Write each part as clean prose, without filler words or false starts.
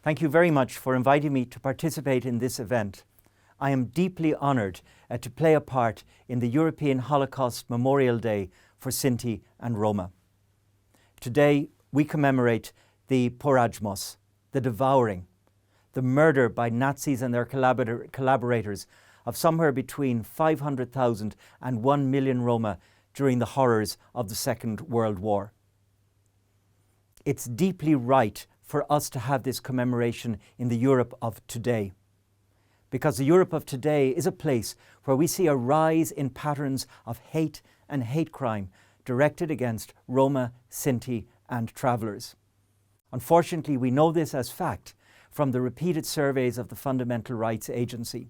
Thank you very much for inviting me to participate in this event. I am deeply honoured to play a part in the European Holocaust Memorial Day for Sinti and Roma. Today we commemorate the porajmos, the devouring, the murder by Nazis and their collaborators of somewhere between 500,000 and 1 million Roma during the horrors of the Second World War. It's deeply right for us to have this commemoration in the Europe of today, because the Europe of today is a place where we see a rise in patterns of hate and hate crime directed against Roma, Sinti and travellers. Unfortunately, we know this as fact from the repeated surveys of the Fundamental Rights Agency.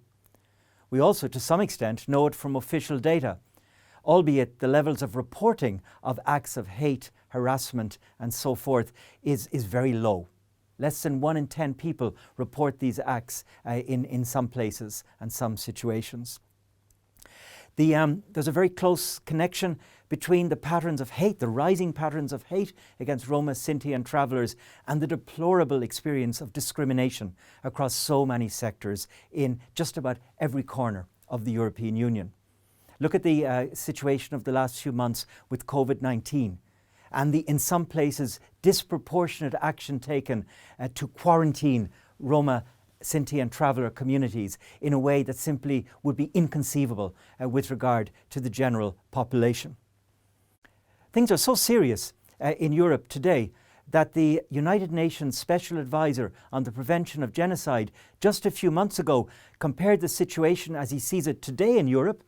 We also, to some extent, know it from official data, albeit the levels of reporting of acts of hate, harassment and so forth is very low. Less than 1 in 10 people report these acts in some places and some situations. There's a very close connection between the patterns of hate, the rising patterns of hate against Roma, Sinti and travellers, and the deplorable experience of discrimination across so many sectors in just about every corner of the European Union. Look at the situation of the last few months with COVID-19 and the, in some places, disproportionate action taken to quarantine Roma, Sinti and traveller communities in a way that simply would be inconceivable with regard to the general population. Things are so serious in Europe today that the United Nations Special Advisor on the Prevention of Genocide just a few months ago compared the situation as he sees it today in Europe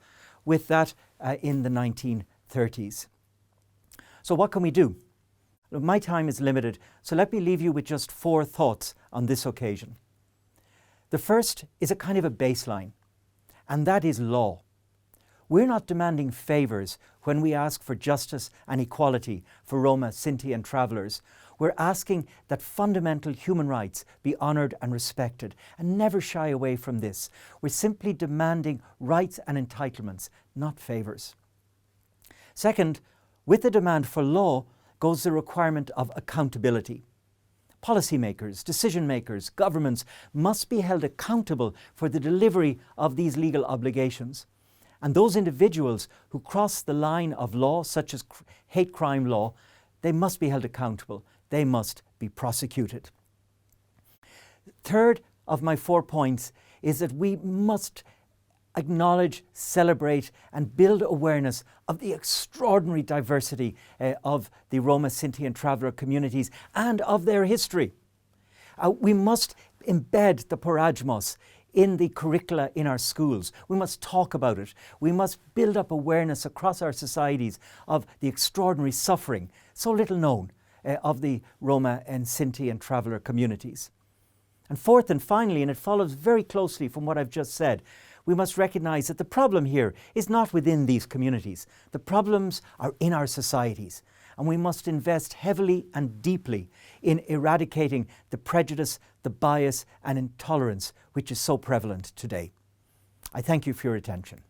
with that in the 1930s. So what can we do? Well, my time is limited, so let me leave you with just 4 thoughts on this occasion. The first is a kind of a baseline, and that is law. We're not demanding favours when we ask for justice and equality for Roma, Sinti and travellers. We're asking that fundamental human rights be honoured and respected, and never shy away from this. We're simply demanding rights and entitlements, not favours. Second, with the demand for law goes the requirement of accountability. Policymakers, decision makers, governments must be held accountable for the delivery of these legal obligations. And those individuals who cross the line of law, such as hate crime law, they must be held accountable. They must be prosecuted. Third of my 4 points is that we must acknowledge, celebrate and build awareness of the extraordinary diversity of the Roma, Sinti and traveller communities and of their history. We must embed the porajmos in the curricula in our schools. We must talk about it. We must build up awareness across our societies of the extraordinary suffering, so little known, of the Roma and Sinti and traveller communities. And fourth and finally, and it follows very closely from what I've just said, we must recognise that the problem here is not within these communities. The problems are in our societies, and we must invest heavily and deeply in eradicating the prejudice, the bias and intolerance which is so prevalent today. I thank you for your attention.